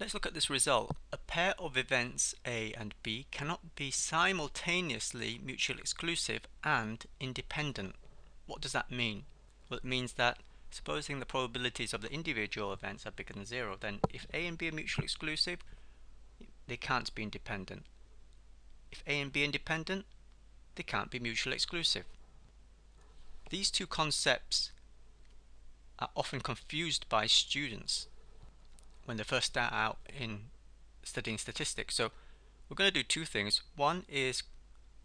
Let's look at this result. A pair of events A and B cannot be simultaneously mutually exclusive and independent. What does that mean? Well, it means that supposing the probabilities of the individual events are bigger than 0, then if A and B are mutually exclusive, they can't be independent. If A and B are independent, they can't be mutually exclusive. These two concepts are often confused by students when they first start out in studying statistics. So we're going to do two things. One is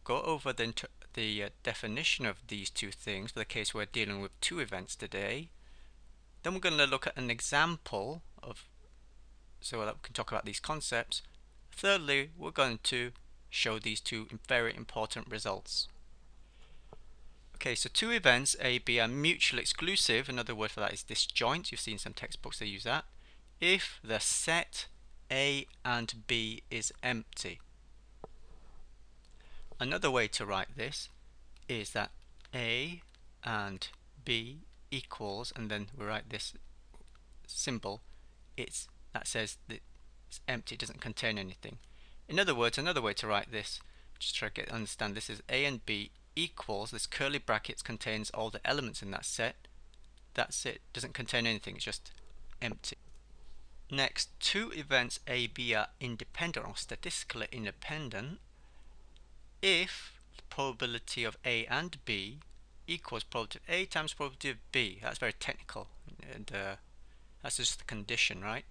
go over the definition of these two things for the case we're dealing with two events today. Then we're going to look at an example so that we can talk about these concepts. Thirdly, we're going to show these two very important results. Okay, so two events A, B are mutually exclusive. Another word for that is disjoint. You've seen some textbooks that use that. If the set A and B is empty. Another way to write this is that A and B equals, and then we write this symbol, that says that it's empty, it doesn't contain anything. In other words, another way to write this, just try to understand this, is A and B equals, this curly brackets contains all the elements in that set. That's it, doesn't contain anything, it's just empty. Next, two events A, B are independent or statistically independent if the probability of A and B equals probability of A times probability of B. That's very technical, and that's just the condition, right?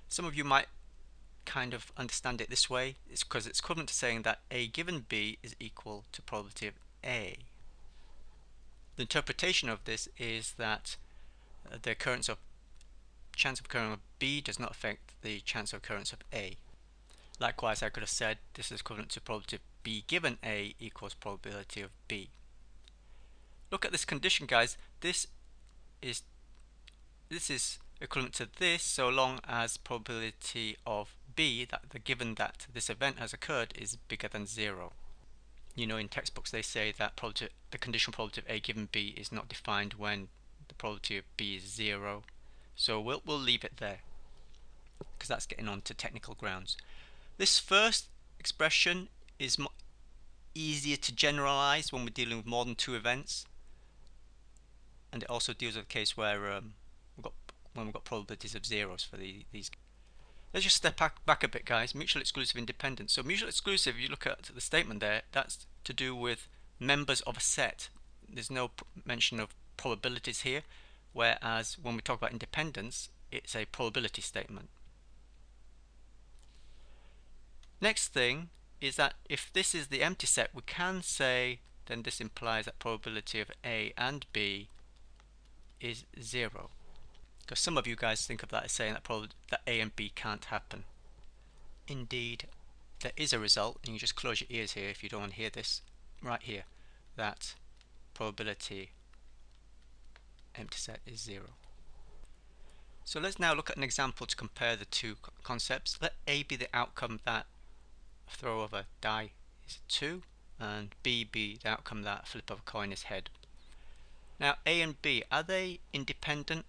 Some of you might kind of understand it this way. It's because it's equivalent to saying that A given B is equal to probability of A. The interpretation of this is that the chance of occurrence of B does not affect the chance of occurrence of A. Likewise, I could have said this is equivalent to probability of B given A equals probability of B. Look at this condition, guys. This is equivalent to this so long as probability of B, given that this event has occurred, is bigger than 0. You know, in textbooks they say that the conditional probability of A given B is not defined when the probability of B is 0. So we'll leave it there because that's getting on to technical grounds. This first expression is easier to generalize when we're dealing with more than two events, and it also deals with a case where we've got probabilities of zeros for these. Let's just step back a bit, guys. Mutually exclusive independence. So mutually exclusive, if you look at the statement there, that's to do with members of a set. There's no mention of probabilities here, whereas when we talk about independence, it's a probability statement. Next thing is that if this is the empty set, we can say then this implies that probability of A and B is 0. Because some of you guys think of that as saying that A and B can't happen. Indeed, there is a result, and you just close your ears here if you don't want to hear this, right here, that probability empty set is 0. So let's now look at an example to compare the two concepts. Let A be the outcome that a throw of a die is 2, and B be the outcome that a flip of a coin is head. Now A and B, are they independent?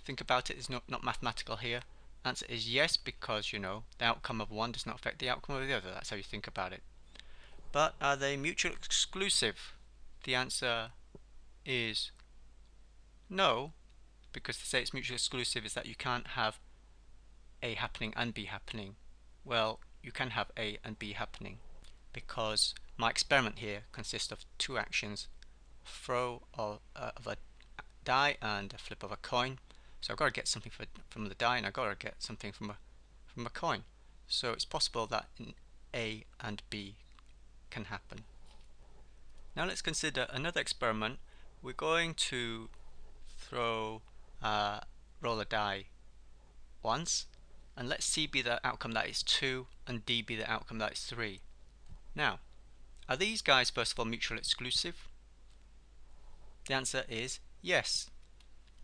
Think about it, it's not mathematical here. Answer is yes, because you know the outcome of one does not affect the outcome of the other. That's how you think about it. But are they mutually exclusive? The answer is no, because to say it's mutually exclusive is that you can't have A happening and B happening. Well, you can have A and B happening, because my experiment here consists of two actions: throw of a die and a flip of a coin. So I've got to get something from the die, and I've got to get something from a coin. So it's possible that A and B can happen. Now let's consider another experiment. We're going to roll a die once, and let C be the outcome that is 2 and D be the outcome that is 3. Now, are these guys first of all mutually exclusive? The answer is yes,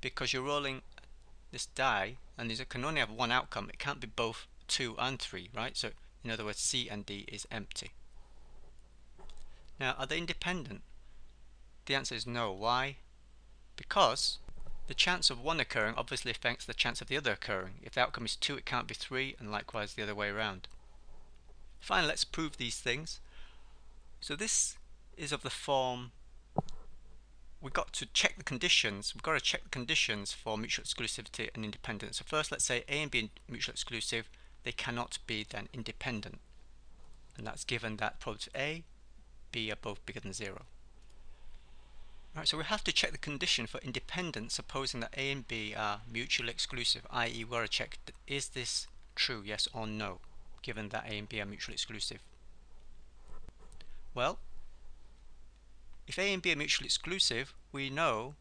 because you're rolling this die and these can only have one outcome. It can't be both 2 and 3, right? So in other words, C and D is empty. Now, are they independent? The answer is no. Why? Because The chance of one occurring obviously affects the chance of the other occurring. If the outcome is 2, it can't be 3, and likewise the other way around. Finally, let's prove these things. So this is of the form, we've got to check the conditions. We've got to check the conditions for mutual exclusivity and independence. So first, let's say A and B are mutually exclusive. They cannot be then independent. And that's given that probability of A, B are both bigger than 0. Right, so we have to check the condition for independence, supposing that A and B are mutually exclusive, i.e. we've got to check, is this true, yes or no, given that A and B are mutually exclusive. Well, if A and B are mutually exclusive, we know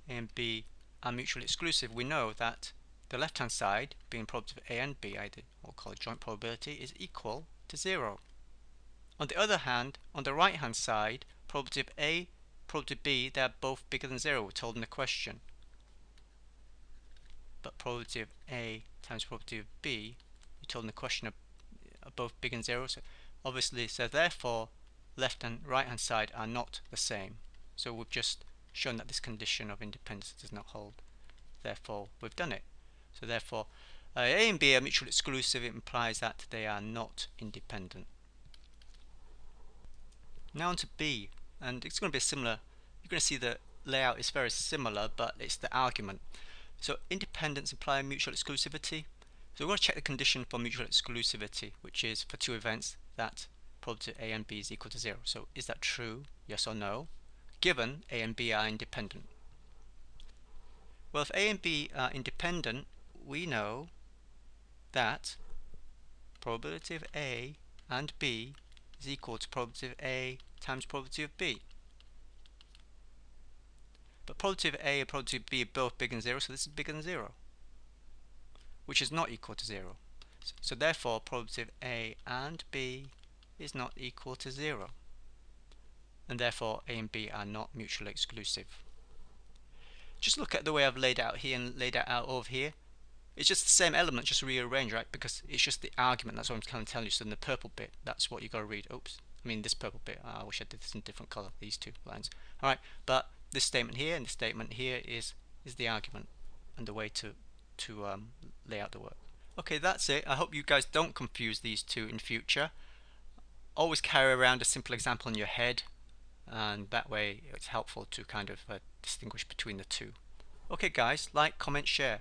A and B are mutually exclusive. We know that the left-hand side, being probability of A and B, we'll call it joint probability, is equal to 0. On the other hand, on the right-hand side, probability of A, probability of B, they're both bigger than 0, we're told in the question. But probability of A times probability of B, you're told in the question, are both bigger than 0. So obviously, so therefore, left and right hand side are not the same. So we've just shown that this condition of independence does not hold. Therefore, we've done it. So therefore, A and B are mutually exclusive. It implies that they are not independent. Now on to B, and it's going to be similar. You're going to see the layout is very similar, but it's the argument. So independence implies mutual exclusivity. So we're going to check the condition for mutual exclusivity, which is for two events that probability A and B is equal to 0. So is that true, yes or no, given A and B are independent? Well, if A and B are independent, we know that probability of A and B is equal to probability of A times probability of B. But probability of A and probability of B are both bigger than 0, so this is bigger than 0, which is not equal to 0. So therefore, probability of A and B is not equal to 0. And therefore, A and B are not mutually exclusive. Just look at the way I've laid out here and laid out over here. It's just the same element, just rearranged, right? Because it's just the argument. That's what I'm kind of telling you. So in the purple bit, that's what you got to read. Oops, I mean this purple bit. I wish I did this in a different color. These two lines. All right, but this statement here and this statement here is the argument and the way to lay out the work. Okay, that's it. I hope you guys don't confuse these two in future. Always carry around a simple example in your head, and that way it's helpful to kind of distinguish between the two. Okay guys, like, comment, share.